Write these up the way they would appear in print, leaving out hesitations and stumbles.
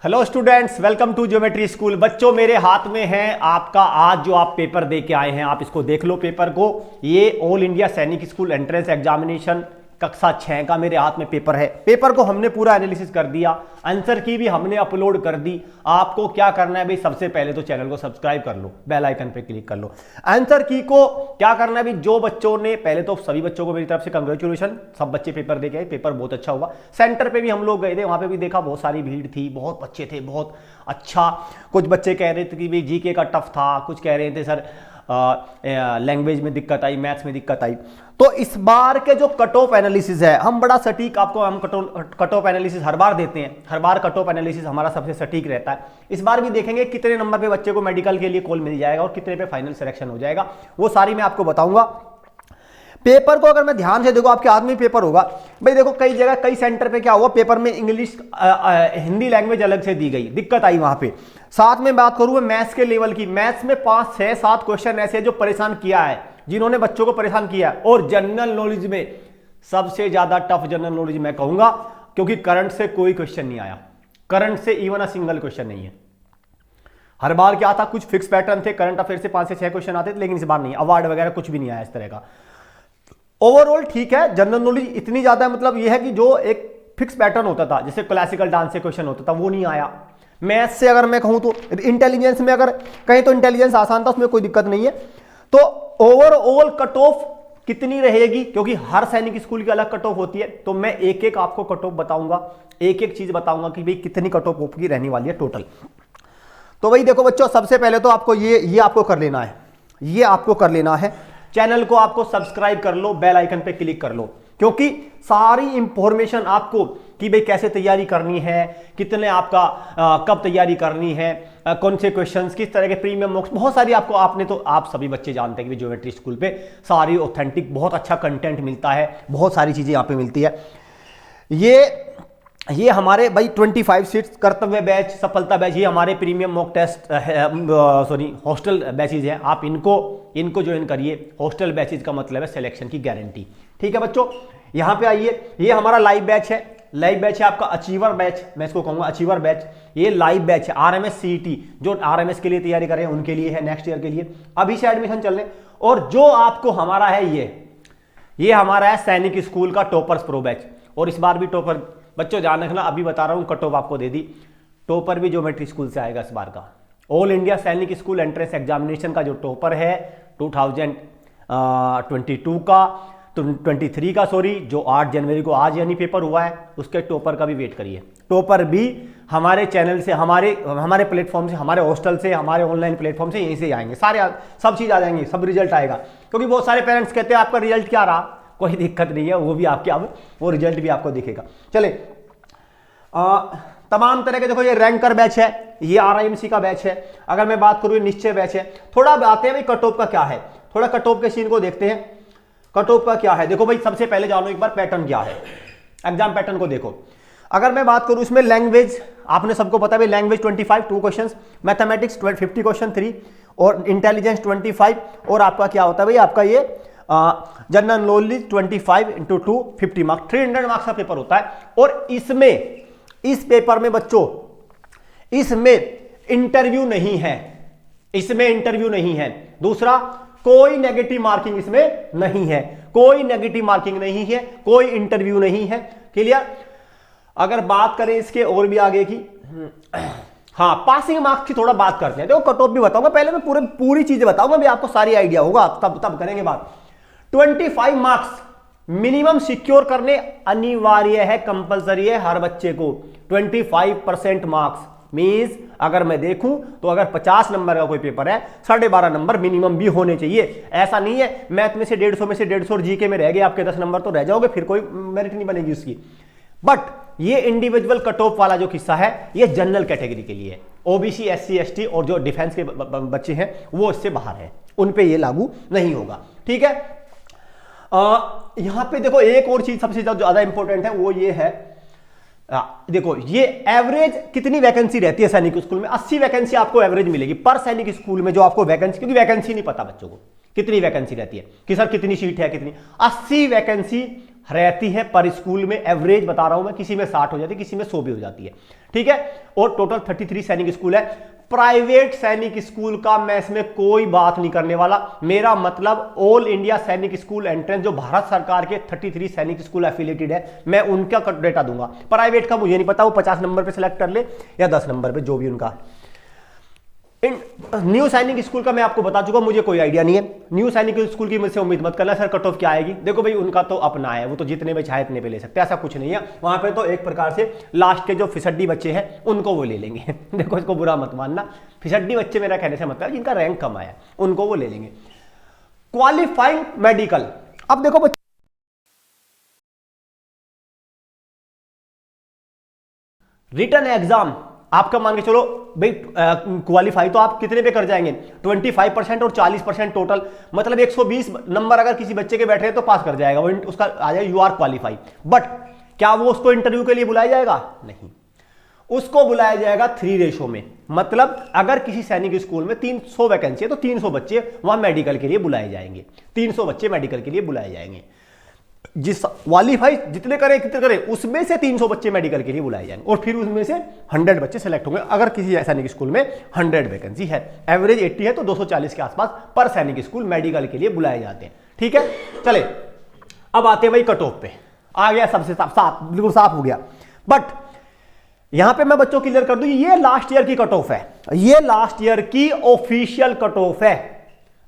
Hello students, welcome to geometry school. बच्चों, मेरे हाथ में है आपका आज जो आप पेपर दे के आए हैं, आप इसको देख लो पेपर को। ये ऑल इंडिया सैनिक स्कूल एंट्रेंस एग्जामिनेशन कक्षा 6 का मेरे हाथ में पेपर है। पेपर को हमने पूरा एनालिसिस कर दिया, आंसर की भी हमने अपलोड कर दी। आपको क्या करना है भाई, सबसे पहले तो चैनल को सब्सक्राइब कर लो, बेल आइकन पे क्लिक कर लो। आंसर की को क्या करना है भाई, जो बच्चों ने पहले तो सभी बच्चों को मेरी तरफ से कंग्रेचुलेशन, सब बच्चे पेपर दे के आए, पेपर बहुत अच्छा हुआ। सेंटर पे भी हम लोग गए थे, वहां पे भी देखा बहुत सारी भीड़ थी, बहुत बच्चे थे, बहुत अच्छा। कुछ बच्चे कह रहे थे कि भाई जीके का टफ था, कुछ कह रहे थे सर लैंग्वेज में दिक्कत आई, मैथ्स में दिक्कत आई। तो इस बार के जो कट ऑफ एनालिसिस है, हम बड़ा सटीक आपको हम कट ऑफ एनालिसिस हर बार देते हैं, हर बार कट ऑफ एनालिसिस हमारा सबसे सटीक रहता है। इस बार भी देखेंगे कितने नंबर पे बच्चे को मेडिकल के लिए कॉल मिल जाएगा और कितने पे फाइनल सिलेक्शन हो जाएगा, वो सारी मैं आपको बताऊंगा। पेपर को अगर मैं ध्यान से देखो, आपके हाथ में पेपर होगा भाई। देखो कई जगह कई सेंटर पे क्या हुआ, पेपर में इंग्लिश हिंदी लैंग्वेज अलग से दी गई, दिक्कत आई वहां पे। साथ में बात करूं मैं मैथ्स के लेवल की, मैथ्स में 5, 6, 7 क्वेश्चन ऐसे जो परेशान किया है, जिन्होंने बच्चों को परेशान किया है। और जनरल नॉलेज में सबसे ज्यादा टफ जनरल नॉलेज मैं कहूंगा, क्योंकि करंट से कोई क्वेश्चन नहीं आया, करंट से इवन अ सिंगल क्वेश्चन नहीं है। हर बार क्या था, कुछ फिक्स पैटर्न थे, करंट अफेयर से 5 से 6 क्वेश्चन आते थे, लेकिन इस बार नहीं, अवार्ड वगैरह कुछ भी नहीं आया इस तरह का। ओवरऑल ठीक है, जनरल नॉलेज इतनी ज्यादा मतलब यह है कि जो एक फिक्स पैटर्न होता था, जैसे क्लासिकल डांस से क्वेश्चन होता था, वो नहीं आया। मैथ से अगर मैं कहूं तो इंटेलिजेंस में अगर कहीं तो इंटेलिजेंस आसान था, उसमें कोई दिक्कत नहीं है। तो ओवरऑल कट ऑफ कितनी रहेगी, क्योंकि हर सैनिक स्कूल की अलग कट ऑफ होती है, तो मैं एक एक आपको कट ऑफ बताऊंगा, एक एक चीज बताऊंगा कि भाई कितनी कट ऑफ की रहने वाली है टोटल। तो भाई देखो बच्चों, सबसे पहले तो आपको ये आपको कर लेना है, ये आपको कर लेना है। चैनल को आपको सब्सक्राइब कर लो, बेल आइकन पे क्लिक कर लो, क्योंकि सारी इंफॉर्मेशन आपको कि भाई कैसे तैयारी करनी है, कितने आपका कब तैयारी करनी है, कौन से क्वेश्चंस, किस तरह के प्रीमियम मॉक्स, बहुत सारी आपको, आपने तो आप सभी बच्चे जानते हैं कि ज्योमेट्री स्कूल पे सारी ऑथेंटिक बहुत अच्छा कंटेंट मिलता है, बहुत सारी चीजें यहाँ पे मिलती है। ये हमारे भाई 25 सीट्स कर्तव्य बैच, सफलता बैच, ये हमारे premium mock test hostel batches हैं। आप इनको ज्वाइन करिए। हॉस्टल बैचेज का मतलब है सिलेक्शन की गारंटी। ठीक है बच्चों, यहाँ पे आइए, ये हमारा लाइव बैच है। लाइव बैच है आपका अचीवर बैच, मैं इसको कहूंगा अचीवर बैच। ये लाइव बैच है RMS CET, जो RMS के लिए तैयारी कर रहे हैं उनके लिए है, नेक्स्ट ईयर के लिए अभी से एडमिशन चल रहे। और जो आपको हमारा है, ये हमारा है सैनिक स्कूल का टॉपर्स प्रो बैच। और इस बार भी टॉपर बच्चों ध्यान रखना, अभी बता रहा हूं, कट ऑफ आपको दे दी, टॉपर भी ज्योमेट्री स्कूल से आएगा इस बार का। ऑल इंडिया सैनिक स्कूल एंट्रेंस एग्जामिनेशन का जो टॉपर है 2022 का, 23 का सॉरी, जो 8 जनवरी को आज यानी पेपर हुआ है, उसके टॉपर का भी वेट करिए। टॉपर भी हमारे चैनल से, हमारे प्लेटफॉर्म से, हमारे हॉस्टल से, हमारे ऑनलाइन प्लेटफॉर्म से, यहीं से आएंगे सारे, सब चीज़ आ जाएंगी, सब रिजल्ट आएगा। क्योंकि बहुत सारे पेरेंट्स कहते हैं आपका रिजल्ट क्या रहा, कोई दिक्कत नहीं है, वो भी आपके अब वो रिजल्ट भी आपको दिखेगा। चले तमाम तरह के, देखो ये रैंकर बैच है, ये RIMC का बैच है। अगर मैं बात करूँ, निश्चय बैच है। थोड़ा आते हैं भाई कट ऑफ का क्या है, थोड़ा कट ऑफ के सीन को देखते हैं। कट ऑफ का क्या है, देखो भाई सबसे पहले जानो एक बार पैटर्न क्या है, एग्जाम पैटर्न को देखो। अगर मैं बात करूं इसमें लैंग्वेज, आपने सबको पता है भाई लैंग्वेज 25 2 क्वेश्चन, मैथमेटिक्स 50 क्वेश्चन 3, और इंटेलिजेंस 25, और आपका क्या होता है भाई, आपका ये जनरल नॉलेज 25 × 2 50 मार्क्स, 300 मार्क्स का पेपर होता है। और इस पेपर में बच्चों, इसमें इंटरव्यू नहीं है, इसमें इंटरव्यू नहीं है। दूसरा, कोई नेगेटिव मार्किंग इसमें नहीं है, कोई नेगेटिव मार्किंग नहीं है, कोई इंटरव्यू नहीं है। क्लियर। अगर बात करें इसके और भी आगे की, हाँ पासिंग मार्क्स की थोड़ा बात करते हैं। देखो कट ऑफ भी बताऊंगा, पहले मैं पूरी चीजें बताऊंगा, भी आपको सारी आइडिया होगा, तब करेंगे बात। 25 मार्क्स मिनिमम सिक्योर करने अनिवार्य है, कंपलसरी है हर बच्चे को। 25% मार्क्स मींस, अगर मैं देखूं तो अगर 50 नंबर का कोई पेपर है, 12.5 नंबर मिनिमम भी होने चाहिए। ऐसा नहीं है मैथ में से 150 में से 150 और जीके में रह गए आपके 10 नंबर, तो रह जाओगे, फिर कोई मेरिट नहीं बनेगी उसकी। बट ये इंडिविजुअल कट ऑफ वाला जो किस्सा है, ये जनरल कैटेगरी के लिए है। OBC SC ST और जो डिफेंस के बच्चे हैं वो इससे बाहर है, उन पे ये लागू नहीं होगा। ठीक है। यहां पे देखो एक और चीज सबसे ज्यादा इंपॉर्टेंट है, वो ये है, देखो ये एवरेज कितनी वैकेंसी रहती है सैनिक स्कूल में। 80 वैकेंसी आपको एवरेज मिलेगी पर सैनिक स्कूल में, जो आपको वैकेंसी, क्योंकि वैकेंसी नहीं पता बच्चों को कितनी वैकेंसी रहती है कि सर कितनी सीट है, कितनी 80 वैकेंसी रहती है पर स्कूल में, एवरेज बता रहा हूं मैं, किसी में 60 हो जाती है, किसी में 100 भी हो जाती है, ठीक है। और टोटल 33 सैनिक स्कूल है। प्राइवेट सैनिक स्कूल का मैं इसमें कोई बात नहीं करने वाला, मेरा मतलब ऑल इंडिया सैनिक स्कूल एंट्रेंस जो भारत सरकार के 33 सैनिक स्कूल एफिलेटेड है, मैं उनका डेटा दूंगा। प्राइवेट का मुझे नहीं पता, वो 50 नंबर पे सिलेक्ट कर ले या 10 नंबर पे, जो भी उनका। न्यू सैनिक स्कूल का मैं आपको बता चुका, मुझे कोई आइडिया नहीं है। न्यू सैनिक स्कूल की मुझसे उम्मीद मत करना सर कट ऑफ क्या आएगी। देखो भाई, उनका तो अपना है, वो तो जितने में चाहे इतने पे ले सकते हैं, ऐसा कुछ नहीं है वहां पे। तो एक प्रकार से लास्ट के जो फिसड्डी बच्चे हैं उनको वो ले लेंगे देखो, इसको बुरा मत मानना, फिसड्डी बच्चे मेरा कहने से मतलब जिनका रैंक कम आया उनको वो ले लेंगे। क्वालिफाइंग मेडिकल, अब देखो रिटन एग्जाम आपका मान के चलो भाई, क्वालिफाई तो आप कितने पे कर जाएंगे, 25% और 40% टोटल, मतलब 120 नंबर अगर किसी बच्चे के बैठे हैं तो पास कर जाएगा वो, उसका आ जाएगा यू आर क्वालिफाई। बट क्या वो उसको इंटरव्यू के लिए बुलाया जाएगा? नहीं, उसको बुलाया जाएगा 3 में। मतलब अगर किसी सैनिक स्कूल में 300 वैकेंसी है तो 300 बच्चे वहां मेडिकल के लिए बुलाए जाएंगे, 300 बच्चे मेडिकल के लिए बुलाए जाएंगे। जिस क्वालिफाई जितने करें कितने करें, उसमें से 300 बच्चे मेडिकल के लिए बुलाए जाएंगे और फिर उसमें से 100 बच्चे सेलेक्ट होंगे। अगर किसी सैनिक स्कूल में 100 वैकेंसी है, एवरेज 80 है, तो 240 के आसपास पर सैनिक स्कूल मेडिकल के लिए बुलाए जाते हैं, ठीक है। चले अब आते हैं भाई कट ऑफ पे, आ गया सबसे साफ, बिल्कुल साफ हो गया। बट यहां पे मैं बच्चों क्लियर कर दूं, ये लास्ट ईयर की कट ऑफ है, ये लास्ट ईयर की ऑफिशियल कट ऑफ है।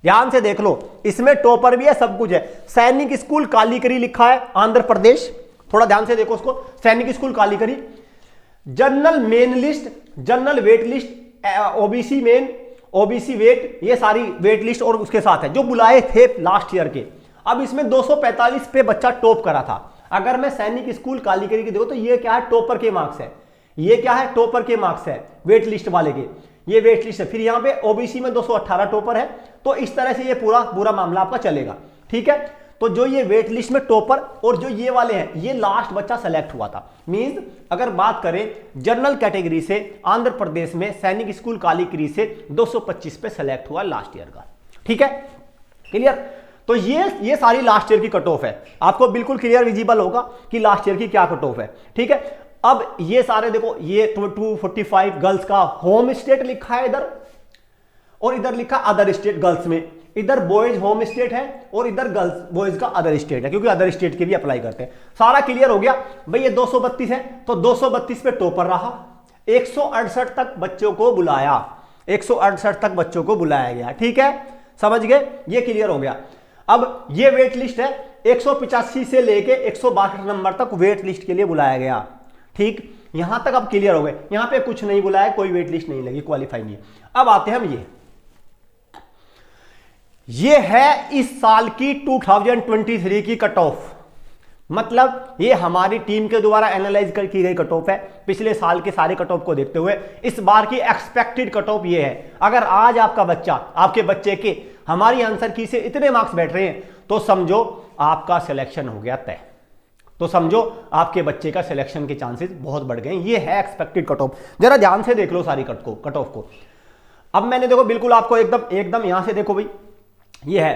ध्यान से देख लो, इसमें टॉपर भी है, सब कुछ है। सैनिक स्कूल कालीकरी लिखा है, आंध्र प्रदेश, थोड़ा ध्यान से देखो उसको, Sainik school Kalikiri. General main list, general wait list, OBC main, OBC wait, ये सारी वेट लिस्ट और उसके साथ है जो बुलाए थे लास्ट ईयर के। अब इसमें 245 पे बच्चा टॉप करा था। अगर मैं सैनिक स्कूल कालीकरी की देखो तो ये क्या है, टॉपर के मार्क्स है, ये क्या है, टॉपर के मार्क्स है वेट लिस्ट वाले के, ये वेट लिस्ट है। फिर यहां पे ओबीसी में 218 टॉपर है, तो इस तरह से ये पूरा मामला आपका चलेगा, ठीक है। तो जो ये वेट लिस्ट में टॉपर और जो ये वाले हैं, ये लास्ट बच्चा सेलेक्ट हुआ था। मींस अगर बात करें जनरल कैटेगरी से, आंध्र प्रदेश में सैनिक स्कूल कालीकरी से 225 पे सेलेक्ट हुआ लास्ट ईयर का, ठीक है, क्लियर। तो ये सारी लास्ट ईयर की कट ऑफ है, आपको बिल्कुल क्लियर विजिबल होगा कि लास्ट ईयर की क्या कट ऑफ है, ठीक है। अब ये सारे देखो, ये 245 गर्ल्स का होम स्टेट लिखा है इधर, और इधर लिखा अदर स्टेट गर्ल्स में, इधर बॉयज होम स्टेट है और इधर गर्ल्स बॉयज का अदर स्टेट है, क्योंकि अदर स्टेट के भी अप्लाई करते हैं। सारा क्लियर हो गया भाई। ये 232 है तो 232 पे टॉपर रहा, 168 तक बच्चों को बुलाया, 168 तक बच्चों को बुलाया गया, ठीक है, समझ गए, ये क्लियर हो गया। अब ये वेट लिस्ट है, 185 से लेके 162 नंबर तक वेट लिस्ट के लिए बुलाया गया, ठीक, यहां तक अब क्लियर हो गए। यहां पे कुछ नहीं बुलाया, कोई वेट लिस्ट नहीं लगी, क्वालिफाई नहीं है। अब आते हैं हम ये है इस साल की 2023 की कट ऑफ, मतलब ये हमारी टीम के द्वारा एनालाइज की गई कट ऑफ है। पिछले साल के सारे कट ऑफ को देखते हुए इस बार की एक्सपेक्टेड कट ऑफ ये है। अगर आज आपका बच्चा, आपके बच्चे के हमारी आंसर की से इतने मार्क्स बैठ रहे हैं तो समझो आपका सिलेक्शन हो गया तय, तो समझो आपके बच्चे का सिलेक्शन के चांसेस बहुत बढ़ गए। ये है एक्सपेक्टेड कट ऑफ, जरा ध्यान से देख लो सारी कट ऑफ को। अब मैंने देखो बिल्कुल आपको एकदम यहां से देखो भाई, ये है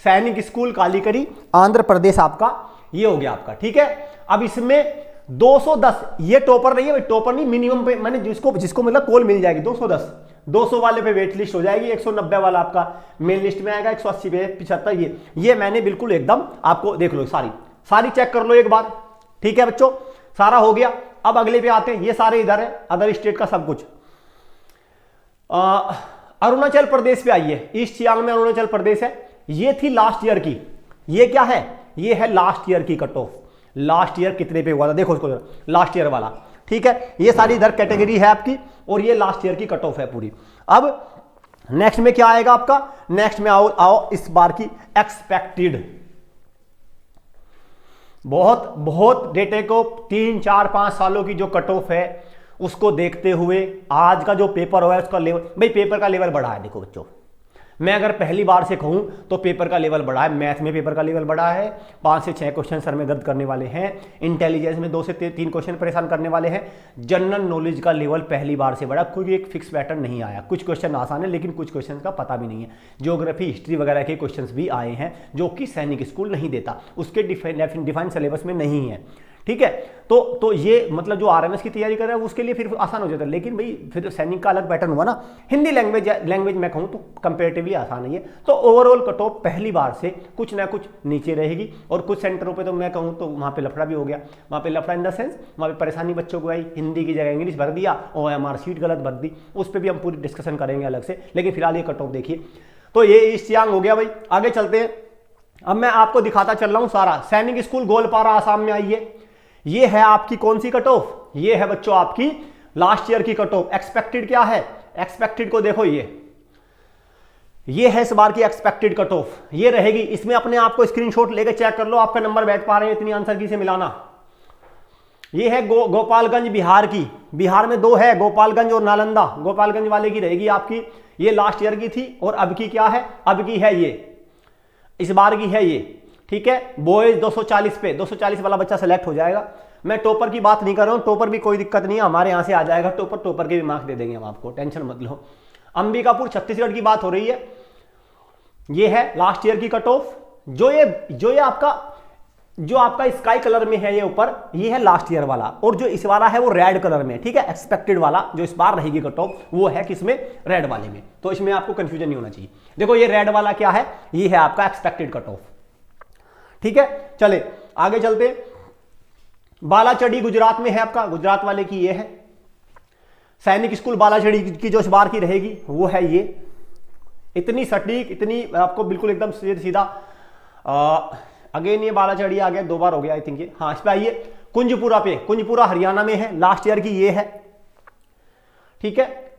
सैनिक स्कूल कालीकरी आंध्र प्रदेश, आपका ये हो गया आपका, ठीक है। अब इसमें 210, ये टॉपर नहीं है भाई, टॉपर नहीं, मिनिमम पे मैंने जिसको मतलब कॉल मिल जाएगी 210, 200 वाले पे वेट लिस्ट हो जाएगी, 190 वाला आपका मेन लिस्ट में आएगा, 180 पे 75, ये मैंने बिल्कुल एकदम आपको देख लो, सारी चेक कर लो एक बार, ठीक है बच्चों, सारा हो गया। अब अगले पे आते हैं, ये सारे इधर है, अदर स्टेट का सब कुछ। अरुणाचल प्रदेश पे आइए, ईस्ट सियांग में अरुणाचल प्रदेश है, ये थी लास्ट ईयर की, ये क्या है, ये है लास्ट ईयर की कट ऑफ। लास्ट ईयर कितने पे हुआ था देखो उसको, लास्ट ईयर वाला, ठीक है। ये सारी इधर कैटेगरी है आपकी और ये लास्ट ईयर की कट ऑफ है पूरी। अब नेक्स्ट में क्या आएगा आपका, नेक्स्ट में आओ इस बार की एक्सपेक्टेड, बहुत डेटे को 3, 4, 5 सालों की जो कट ऑफ है उसको देखते हुए आज का जो पेपर हुआ है उसका लेवल, भाई पेपर का लेवल बढ़ा है, देखो बच्चों मैं अगर पहली बार से कहूं तो पेपर का लेवल बढ़ा है, मैथ में पेपर का लेवल बढ़ा है, 5 से 6 क्वेश्चन सर में दर्द करने वाले हैं, इंटेलिजेंस में 2 से 3 क्वेश्चन परेशान करने वाले हैं, जनरल नॉलेज का लेवल पहली बार से बढ़ा, क्योंकि एक फिक्स पैटर्न नहीं आया। कुछ क्वेश्चन आसान है लेकिन कुछ क्वेश्चन का पता भी नहीं है। ज्योग्राफी, हिस्ट्री वगैरह के क्वेश्चन भी आए हैं जो कि सैनिक स्कूल नहीं देता, उसके डिफाइंड सिलेबस में नहीं है। ठीक है, तो ये मतलब जो आरएमएस की तैयारी कर रहा है उसके लिए फिर आसान हो जाता है, लेकिन भाई फिर सैनिक का अलग पैटर्न हुआ ना। हिंदी लैंग्वेज मैं कहूँ तो कंपेरेटिवली आसान है ये। तो ओवरऑल कट ऑफ पहली बार से कुछ ना कुछ नीचे रहेगी, और कुछ सेंटरों पे तो मैं कहूँ तो वहाँ पे लफड़ा भी हो गया। वहाँ पे लफड़ा इन द सेंस वहाँ पे परेशानी बच्चों को आई, हिंदी की जगह इंग्लिश भर दिया, OMR सीट गलत भर दी, उस पर भी हम पूरी डिस्कशन करेंगे अलग से। लेकिन फिलहाल ये कट ऑफ देखिए, तो ये ईस्ट सियांग हो गया भाई। आगे चलते हैं, अब मैं आपको दिखाता चल रहा हूँ सारा। सैनिक स्कूल गोलपारा आसाम में आई है। ये है आपकी कौन सी कट ऑफ? ये है बच्चों आपकी लास्ट ईयर की कट ऑफ। एक्सपेक्टेड क्या है? एक्सपेक्टेड को देखो, ये है इस बार की एक्सपेक्टेड कट ऑफ, ये रहेगी। इसमें अपने आप को स्क्रीनशॉट लेके चेक कर लो आपका नंबर बैठ पा रहे हैं इतनी आंसर की से मिलाना। ये है गोपालगंज बिहार की। बिहार में 2 है, गोपालगंज और नालंदा। गोपालगंज वाले की रहेगी आपकी, ये लास्ट ईयर की थी, और अब की क्या है? अब की है ये, इस बार की है ये। ठीक है, बॉयज 240 पे 240 वाला बच्चा सेलेक्ट हो जाएगा। मैं टॉपर की बात नहीं कर रहा हूं, टॉपर भी कोई दिक्कत नहीं है, हमारे यहां से आ जाएगा टॉपर के भी मार्क्स दे देंगे हम आपको, टेंशन मत लो। अंबिकापुर छत्तीसगढ़ की बात हो रही है। ये है लास्ट ईयर की कट ऑफ। जो ये आपका स्काई कलर में है ये ऊपर, ये है लास्ट ईयर वाला, और जो इस वाला है वो रेड कलर में। ठीक है, एक्सपेक्टेड वाला जो इस बार रहेगी कट ऑफ वो है किसमें? रेड वाले में। तो इसमें आपको कंफ्यूजन नहीं होना चाहिए। देखो ये रेड वाला क्या है? ये है आपका एक्सपेक्टेड कट ऑफ। ठीक है, चले आगे चलते। बालाचड़ी गुजरात में है आपका, गुजरात वाले की ये है। सैनिक स्कूल बालाचड़ी की जो इस बार की रहेगी वो है ये। इतनी सटीक, इतनी आपको बिल्कुल एकदम सीधा। अगेन ये बालाचड़ी आ गया, 2 बार हो गया आई थिंक ये। हाँ, इस पे आइए कुंजपुरा पे। कुंजपुरा हरियाणा में है, लास्ट ईयर की ये है। ठीक है,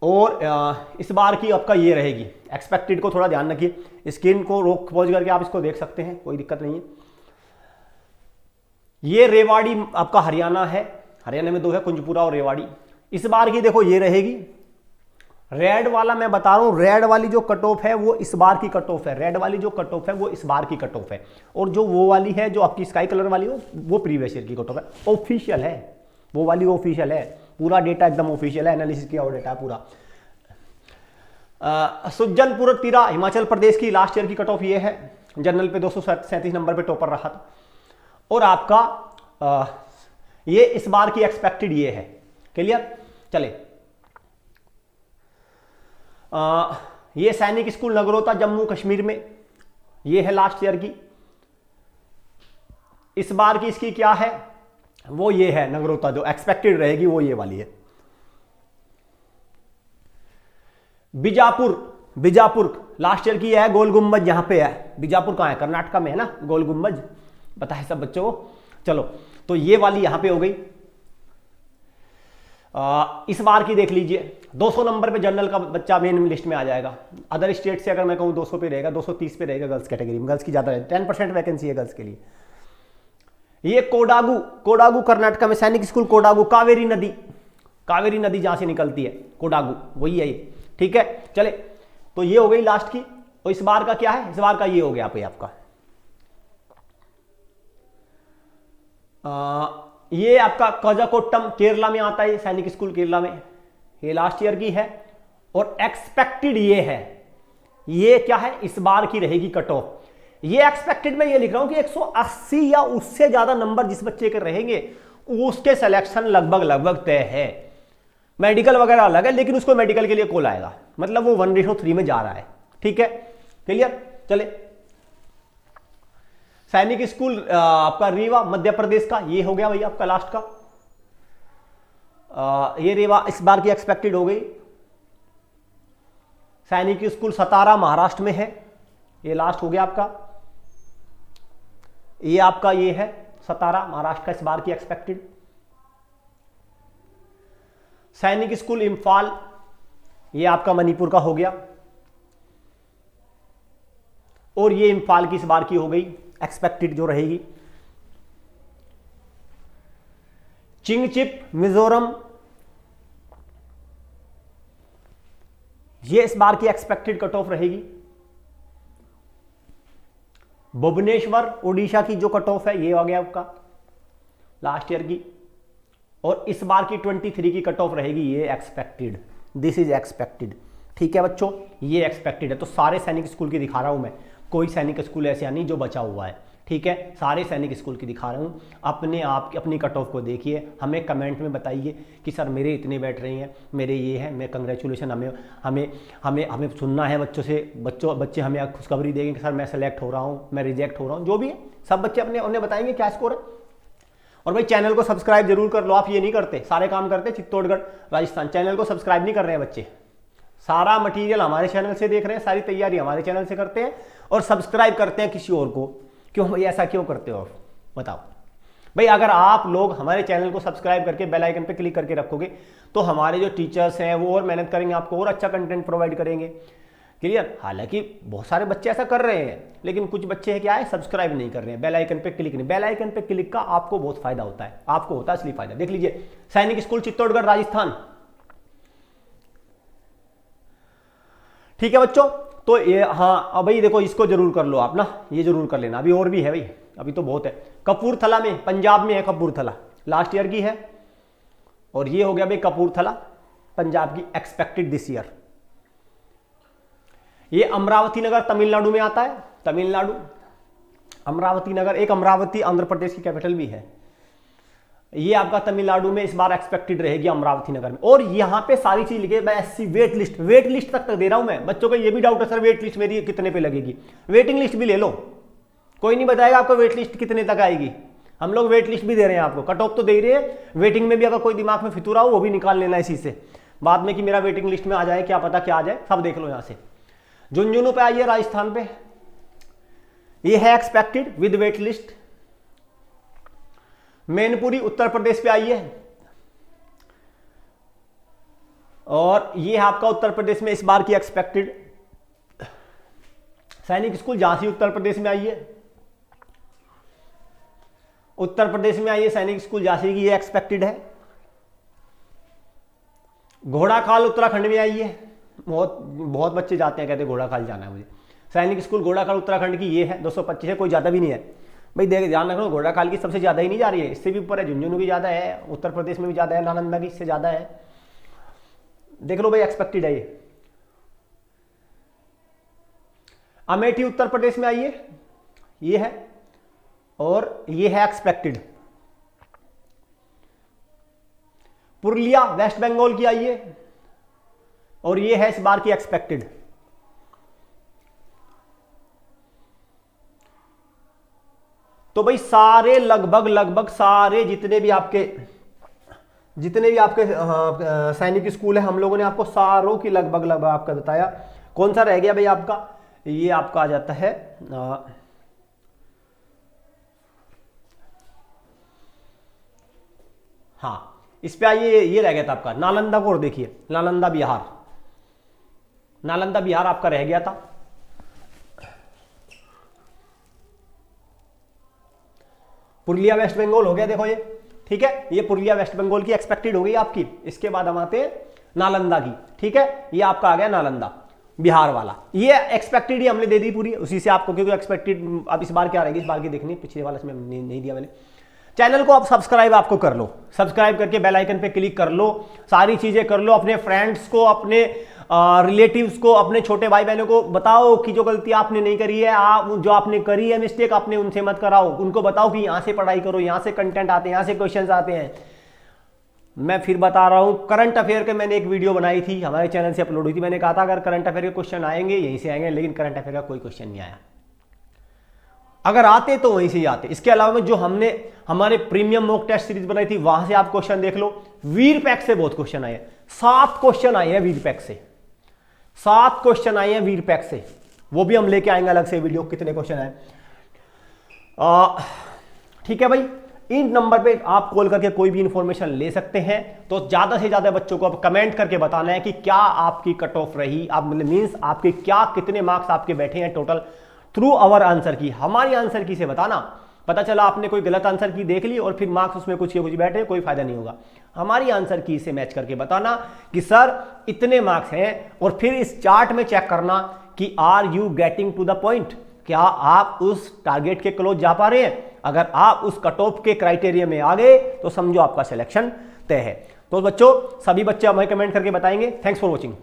और इस बार की आपका ये रहेगी। एक्सपेक्टेड को थोड़ा ध्यान रखिए, स्क्रीन को रोक पॉज करके आप इसको देख सकते हैं, कोई दिक्कत नहीं है। ये रेवाड़ी आपका हरियाणा है, हरियाणा में 2 है, कुंजपुरा और रेवाड़ी। इस बार की देखो ये रहेगी। रेड वाला मैं बता रहा हूं, रेड वाली जो कट ऑफ है वो इस बार की कट ऑफ है। रेड वाली जो कट ऑफ है वो इस बार की कट ऑफ है, और जो वो वाली है जो आपकी स्काई कलर वाली हो वो प्रीवियस ईयर की कट ऑफ है। ऑफिशियल है वो वाली, ऑफिशियल है, पूरा डेटा एकदम ऑफिशियल है, एनालिसिस किया हुआ डेटा है पूरा। सुजनपुर तीरा हिमाचल प्रदेश की लास्ट ईयर की कट ऑफ ये है। जनरल पे 237 नंबर पे टॉपर रहा था। और आपका ये इस बार की एक्सपेक्टेड ये है। क्लियर? चले ये सैनिक स्कूल नगरोटा जम्मू कश्मीर में, ये है लास्ट ईयर की। इस बार की इसकी क्या है? वो ये है नगरोटा, जो एक्सपेक्टेड रहेगी वो ये वाली है। बीजापुर लास्ट ईयर की है, गोल गुंबज यहां पे है। बीजापुर कहां है? कर्नाटका में है ना, गोल गुंबज पता है सब बच्चों को। चलो, तो ये वाली यहां पे हो गई। इस बार की देख लीजिए, 200 नंबर पे जनरल का बच्चा मेन लिस्ट में आ जाएगा। अदर स्टेट से अगर मैं कहूं 200 पे रहेगा, 230 पे रहेगा गर्ल्स कैटेगरी में। गर्ल्स की ज्यादा है, 10% वैकेंसी है गर्ल्स के लिए। ये कोडागू कर्नाटका में सैनिक स्कूल कोडागू, कावेरी नदी जहां से निकलती है, कोडागू वही है ये। ठीक है, चले, तो ये हो गई लास्ट की। और इस बार का क्या है? इस बार का ये हो गया आपका ये आपका कजाकोट्टम केरला में आता है, सैनिक स्कूल केरला में, ये लास्ट ईयर की है। और एक्सपेक्टेड ये है, ये क्या है? इस बार की रहेगी कट ऑफ। ये एक्सपेक्टेड में ये लिख रहा हूं कि 180 या उससे ज्यादा नंबर जिस बच्चे के रहेंगे उसके सिलेक्शन लगभग तय है। मेडिकल वगैरह अलग है, लेकिन उसको मेडिकल के लिए कॉल आएगा, मतलब वो 1:3 में जा रहा है। ठीक है, क्लियर? चले, सैनिक स्कूल आपका रीवा मध्य प्रदेश का, ये हो गया भाई आपका लास्ट का। ये रीवा इस बार की एक्सपेक्टेड हो गई। सैनिक स्कूल सतारा महाराष्ट्र में है, ये लास्ट हो गया आपका। ये आपका ये है सतारा महाराष्ट्र का, इस बार की एक्सपेक्टेड। सैनिक स्कूल इंफाल, ये आपका मणिपुर का हो गया। और ये इंफाल की इस बार की हो गई एक्सपेक्टेड जो रहेगी। चिंगचिप मिजोरम, ये इस बार की एक्सपेक्टेड कट ऑफ रहेगी। भुवनेश्वर उड़ीसा की जो कट ऑफ है ये हो गया आपका लास्ट ईयर की, और इस बार की 23 की कट ऑफ रहेगी ये एक्सपेक्टेड, दिस इज एक्सपेक्टेड। ठीक है बच्चों, ये एक्सपेक्टेड है। तो सारे सैनिक स्कूल की दिखा रहा हूं मैं, कोई सैनिक स्कूल ऐसा नहीं जो बचा हुआ है। ठीक है, सारे सैनिक स्कूल की दिखा रहा हूं। अपने आप की अपनी कट ऑफ को देखिए, हमें कमेंट में बताइए कि सर मेरे इतने बैठ रही हैं, मेरे ये है, मैं कंग्रेचुलेशन, हमें हमें हमें हमें सुनना है बच्चों से, बच्चे हमें खुशखबरी देंगे कि सर मैं सेलेक्ट हो रहा हूँ, मैं रिजेक्ट हो रहा हूँ, जो भी है सब बच्चे अपने उन्हें बताएंगे क्या स्कोर है। और भाई चैनल को सब्सक्राइब जरूर कर लो, आप ये नहीं करते, सारे काम करते चित्तौड़गढ़ राजस्थान, चैनल को सब्सक्राइब नहीं कर रहे हैं बच्चे। सारा मटेरियल हमारे चैनल से देख रहे हैं, सारी तैयारी हमारे चैनल से करते हैं और सब्सक्राइब करते हैं किसी और को। क्यों भाई ऐसा क्यों करते हो आप बताओ भाई। अगर आप लोग हमारे चैनल को सब्सक्राइब करके बेल आइकन पे क्लिक करके रखोगे तो हमारे जो टीचर्स हैं वो और मेहनत करेंगे, आपको और अच्छा कंटेंट प्रोवाइड करेंगे। क्लियर। हालांकि बहुत सारे बच्चे ऐसा कर रहे हैं, लेकिन कुछ बच्चे हैं क्या है, सब्सक्राइब नहीं कर रहे हैं, बेल आइकन पे क्लिक नहीं। बेल आइकन पे क्लिक का आपको बहुत फायदा होता है, आपको होता है असली फायदा। देख लीजिए सैनिक स्कूल चित्तौड़गढ़ राजस्थान। ठीक है बच्चों, तो ये हाँ अब भाई देखो इसको जरूर कर लो आप ना, ये जरूर कर लेना, अभी और भी है भाई, अभी तो बहुत है। कपूरथला में, पंजाब में है कपूरथला, लास्ट ईयर की है। और ये हो गया भाई कपूरथला पंजाब की एक्सपेक्टेड दिस ईयर। ये अमरावती नगर तमिलनाडु में आता है, तमिलनाडु अमरावती नगर, एक अमरावती आंध्र प्रदेश की कैपिटल भी है। ये आपका तमिलनाडु में इस बार एक्सपेक्टेड रहेगी अमरावती नगर में। और यहां पे सारी चीज लिखे, मैं एससी वेट लिस्ट तक दे रहा हूं मैं। बच्चों को ये भी डाउट है सर वेट लिस्ट मेरी कितने पे लगेगी, वेटिंग लिस्ट भी ले लो, कोई नहीं बताएगा आपको वेट लिस्ट कितने तक आएगी। हम लोग वेट लिस्ट भी दे रहे हैं आपको, कट ऑफ तो दे रहे हैं, वेटिंग में भी अगर कोई दिमाग में फितूरा हो वो भी निकाल लेना इसी से, बाद में कि मेरा वेटिंग लिस्ट में आ जाए, क्या पता क्या आ जाए, सब देख लो यहां से। झुंझुनू पे आइए राजस्थान पे, ये है expected with wait list. Mainpuri Uttar Pradesh पे आइए, और ये आपका उत्तर प्रदेश में इस बार की एक्सपेक्टेड सैनिक स्कूल झांसी उत्तर प्रदेश में आइए, उत्तर प्रदेश में आइए सैनिक स्कूल झांसी की ये एक्सपेक्टेड है। घोड़ाखाल उत्तराखंड में आइए, बहुत बच्चे जाते हैं, कहते हैं घोड़ाखाल जाना है मुझे। सैनिक स्कूल घोड़ाखाल उत्तराखंड की ये है, 225 है, कोई ज़्यादा भी नहीं है भाई। देख ध्यान रखो, घोड़ाखाल की सबसे ज़्यादा ही नहीं जा रही है, इससे भी ऊपर है, झुंझुनू की ज़्यादा है, उत्तर प्रदेश में भी ज़्यादा है, नालंदा की इससे ज़्यादा है। देख लो भाई एक्सपेक्टेड है ये। अमेठी उत्तर प्रदेश में आइए, ये है, और ये है एक्सपेक्टेड। पुरुलिया वेस्ट बंगाल की आइए, और ये है इस बार की एक्सपेक्टेड। तो भाई सारे लगभग सारे जितने भी आपके सैनिक स्कूल है, हम लोगों ने आपको सारों की लगभग आपका बताया। कौन सा रह गया भाई आपका, ये आपका आ जाता है हाँ इस पे आइए, ये रह गया था आपका नालंदा को, और देखिए नालंदा बिहार आपका रह गया था। पुरुलिया वेस्ट बंगाल हो गया, देखो ये ठीक है, ये पुरुलिया वेस्ट बंगाल की एक्सपेक्टेड हो गई आपकी। इसके बाद हम आते हैं नालंदा की, ठीक है, ये आपका आ गया नालंदा बिहार वाला, ये एक्सपेक्टेड ही हमने दे दी पूरी उसी से आपको, क्योंकि एक्सपेक्टेड अब इस बार क्या रहेगी, इस बार की देखनी, पिछले वाला इसमें नहीं दिया मैंने। चैनल को आप सब्सक्राइब आपको कर लो, सब्सक्राइब करके बेल आइकन पे क्लिक कर लो, सारी चीजें कर लो, अपने फ्रेंड्स को, अपने रिलेटिव्स को, अपने छोटे भाई बहनों को बताओ कि जो गलती आपने नहीं करी है, जो आपने करी है मिस्टेक, आपने उनसे मत कराओ, उनको बताओ कि यहां से पढ़ाई करो, यहां से कंटेंट आते हैं, यहां से क्वेश्चंस आते हैं। मैं फिर बता रहा हूं, करंट अफेयर के मैंने एक वीडियो बनाई थी, हमारे चैनल से अपलोड हुई थी, मैंने कहा था अगर करंट अफेयर के क्वेश्चन आएंगे यहीं से आएंगे, लेकिन करंट अफेयर का कोई क्वेश्चन नहीं आया। अगर आते तो वहीं से ही आते। इसके अलावा में जो हमने हमारे प्रीमियम मॉक टेस्ट सीरीज बनाई थी, वहां से आप क्वेश्चन देख लो। वीर पैक से बहुत क्वेश्चन आए, 7 क्वेश्चन आए हैं वीर पैक से, 7 क्वेश्चन आए हैं वीर पैक से, वो भी हम लेके आएंगे अलग से वीडियो, कितने क्वेश्चन आए। ठीक है भाई, इन नंबर पे आप कॉल करके कोई भी इंफॉर्मेशन ले सकते हैं। तो ज्यादा से ज्यादा बच्चों को आप कमेंट करके बताना है कि क्या आपकी कट ऑफ रही, आप मतलब मींस आपके क्या कितने मार्क्स आपके बैठे हैं टोटल, थ्रू आवर आंसर की, हमारी आंसर की से बताना। पता चला आपने कोई गलत आंसर की देख ली और फिर मार्क्स उसमें कुछ बैठे, कोई फायदा नहीं होगा। हमारी आंसर की से मैच करके बताना कि सर इतने मार्क्स हैं, और फिर इस चार्ट में चेक करना कि are you getting to the point, क्या आप उस टारगेट के क्लोज जा पा रहे हैं। अगर आप उस कट ऑफ के क्राइटेरिया में आ गए तो समझो आपका सिलेक्शन तय है। तो बच्चों, सभी बच्चे हमें कमेंट करके बताएंगे। Thanks for watching.